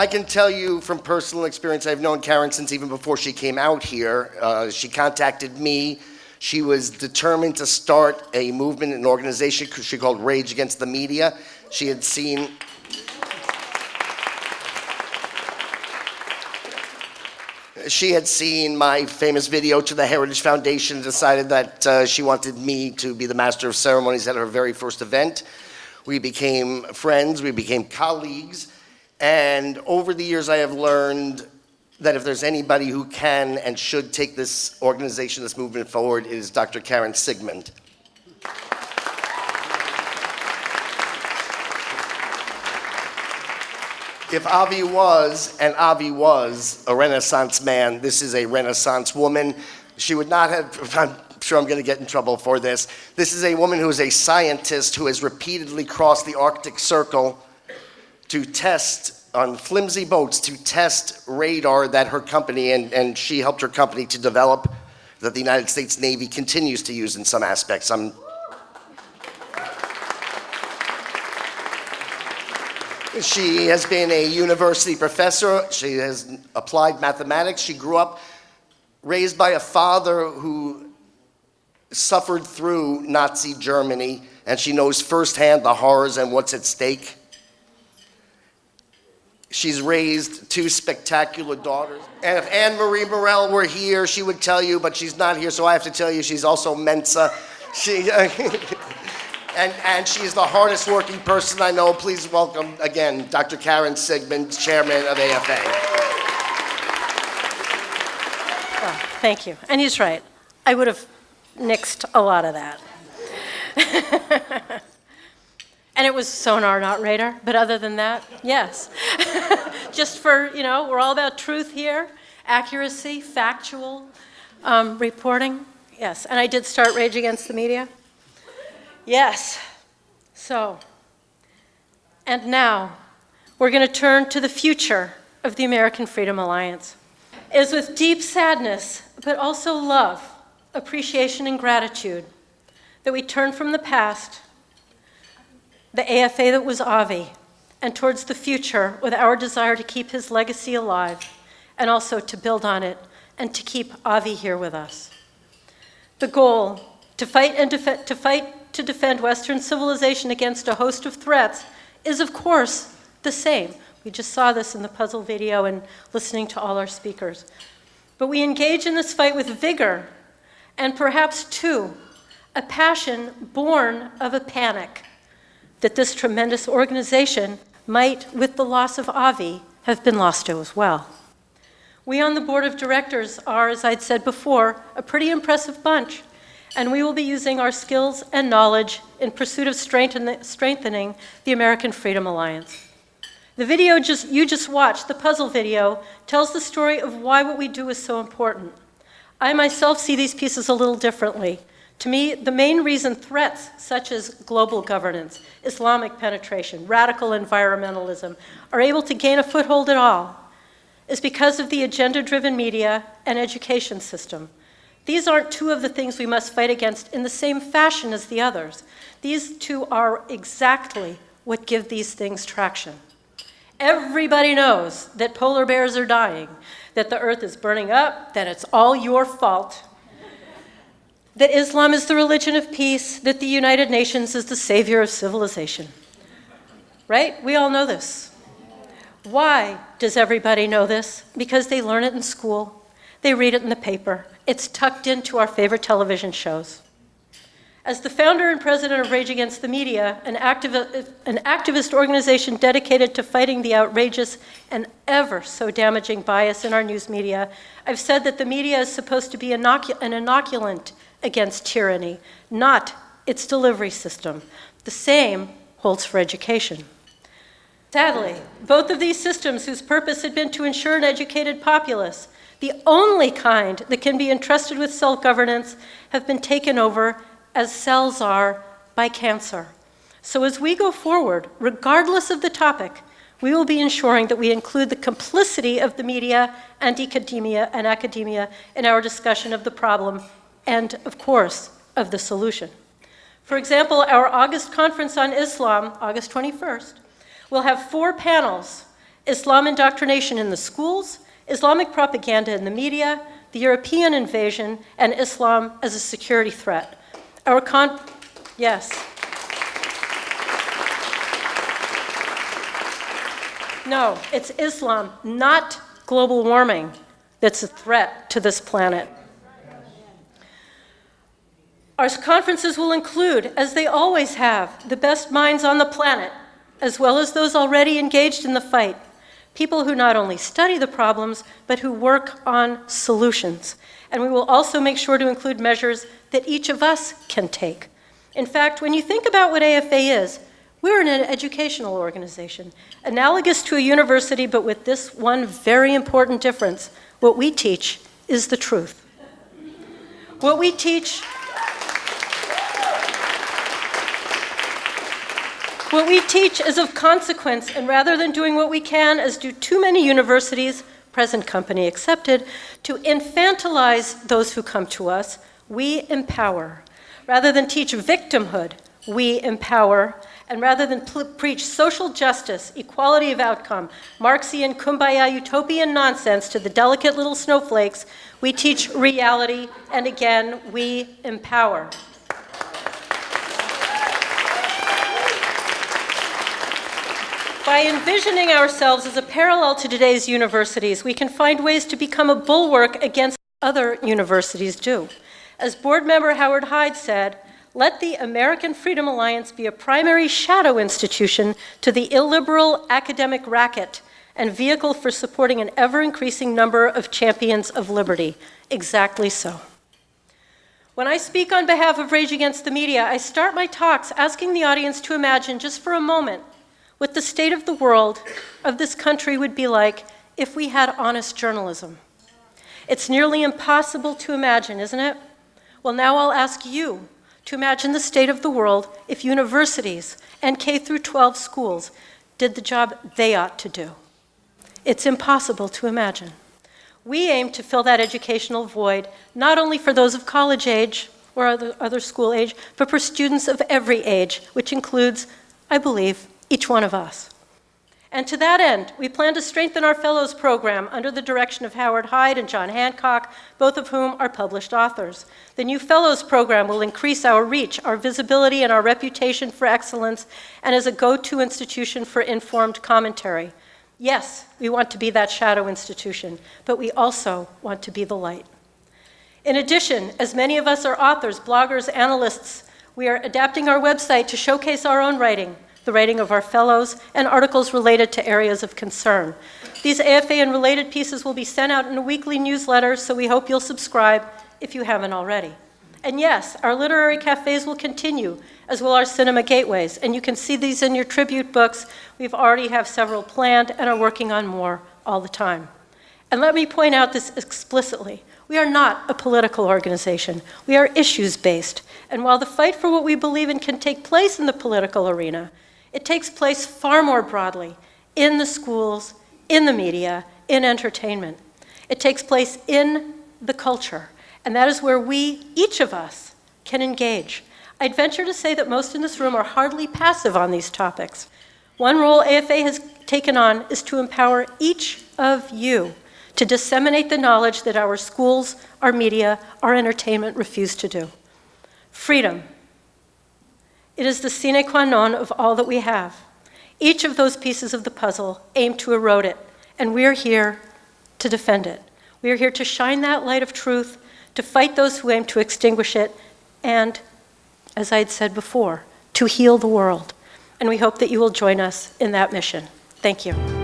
I can tell you from personal experience, I've known Karen since even before she came out here. She contacted me. She was determined to start a movement, an organization she called Rage Against the Media. She had seen my famous video to the Heritage Foundation and decided that she wanted me to be the master of ceremonies at her very first event. We became friends, we became colleagues, and over the years I have learned that if there's anybody who can and should take this organization, this movement forward, it is Dr. Karen Sigmund. If Avi was, and Avi was, a Renaissance man, this is a Renaissance woman. She would not have, I'm sure I'm going to get in trouble for this. This is a woman who is a scientist who has repeatedly crossed the Arctic Circle to test, on flimsy boats, to test radar that her company, and she helped her company to develop, that the United States Navy continues to use in some aspects. She has been a university professor. She has applied mathematics. She grew up raised by a father who suffered through Nazi Germany, and she knows firsthand the horrors and what's at stake. She's raised two spectacular daughters. And if Anne Marie Morell were here, she would tell you, but she's not here, so I have to tell you she's also Mensa. And she's the hardest working person I know. Please welcome again Dr. Karen Sigmund, chairman of AFA. Oh, thank you. And he's right. I would have nixed a lot of that. And it was sonar, not radar. But other than that, yes. Just for, we're all about truth here, accuracy, factual reporting. Yes. And I did start Rage Against the Media. Yes. So, and now we're going to turn to the future of the American Freedom Alliance. It is with deep sadness, but also love, appreciation, and gratitude that we turn from the past, the AFA that was Avi, and towards the future with our desire to keep his legacy alive and also to build on it and to keep Avi here with us. The goal, to fight to defend Western civilization against a host of threats, is of course the same. We just saw this in the puzzle video and listening to all our speakers. But we engage in this fight with vigor and perhaps too, a passion born of a panic that this tremendous organization might, with the loss of Avi, have been lost to as well. We on the board of directors are, as I'd said before, a pretty impressive bunch, and we will be using our skills and knowledge in pursuit of strengthening the American Freedom Alliance. The video you just watched, the puzzle video, tells the story of why what we do is so important. I myself see these pieces a little differently. To me, the main reason threats such as global governance, Islamic penetration, radical environmentalism are able to gain a foothold at all is because of the agenda-driven media and education system. These aren't two of the things we must fight against in the same fashion as the others. These two are exactly what give these things traction. Everybody knows that polar bears are dying, that the earth is burning up, that it's all your fault, that Islam is the religion of peace, that the United Nations is the savior of civilization. Right? We all know this. Why does everybody know this? Because they learn it in school. They read it in the paper. It's tucked into our favorite television shows. As the founder and president of Rage Against the Media, an activist organization dedicated to fighting the outrageous and ever so damaging bias in our news media, I've said that the media is supposed to be an inoculant against tyranny, not its delivery system. The same holds for education. Sadly, both of these systems, whose purpose had been to ensure an educated populace, the only kind that can be entrusted with self-governance, have been taken over, as cells are, by cancer. So as we go forward, regardless of the topic, we will be ensuring that we include the complicity of the media and academia in our discussion of the problem and, of course, of the solution. For example, our August conference on Islam, August 21st, will have 4 panels Islam indoctrination in the schools, Islamic propaganda in the media, the European invasion, and Islam as a security threat. Yes. No, it's Islam, not global warming, that's a threat to this planet. Our conferences will include, as they always have, the best minds on the planet, as well as those already engaged in the fight. People who not only study the problems, but who work on solutions. And we will also make sure to include measures that each of us can take. In fact, when you think about what AFA is, we're an educational organization, analogous to a university, but with this one very important difference. What we teach is the truth. What we teach is of consequence, and rather than doing what we can, as do too many universities, present company accepted, to infantilize those who come to us, we empower. Rather than teach victimhood, we empower. And rather than preach social justice, equality of outcome, Marxian kumbaya utopian nonsense to the delicate little snowflakes, we teach reality, and again, we empower. By envisioning ourselves as a parallel to today's universities, we can find ways to become a bulwark against what other universities do. As board member Howard Hyde said, let the American Freedom Alliance be a primary shadow institution to the illiberal academic racket and vehicle for supporting an ever-increasing number of champions of liberty. Exactly so. When I speak on behalf of Rage Against the Media, I start my talks asking the audience to imagine just for a moment what the state of the world, of this country, would be like if we had honest journalism. It's nearly impossible to imagine, isn't it? Well, now I'll ask you to imagine the state of the world if universities and K-12 schools did the job they ought to do. It's impossible to imagine. We aim to fill that educational void, not only for those of college age or other school age, but for students of every age, which includes, I believe, each one of us. And to that end, we plan to strengthen our Fellows Program under the direction of Howard Hyde and John Hancock, both of whom are published authors. The new Fellows Program will increase our reach, our visibility, and our reputation for excellence, and as a go-to institution for informed commentary. Yes, we want to be that shadow institution, but we also want to be the light. In addition, as many of us are authors, bloggers, analysts, we are adapting our website to showcase our own writing, the writing of our fellows, and articles related to areas of concern. These AFA and related pieces will be sent out in a weekly newsletter, so we hope you'll subscribe if you haven't already. And yes, our literary cafes will continue, as will our cinema gateways, and you can see these in your tribute books. We've already have several planned and are working on more all the time. And let me point out this explicitly. We are not a political organization. We are issues-based. And while the fight for what we believe in can take place in the political arena, it takes place far more broadly in the schools, in the media, in entertainment. It takes place in the culture, and that is where we, each of us, can engage. I'd venture to say that most in this room are hardly passive on these topics. One role AFA has taken on is to empower each of you to disseminate the knowledge that our schools, our media, our entertainment refuse to do. Freedom. It is the sine qua non of all that we have. Each of those pieces of the puzzle aim to erode it, and we're here to defend it. We are here to shine that light of truth, to fight those who aim to extinguish it, and, as I had said before, to heal the world. And we hope that you will join us in that mission. Thank you.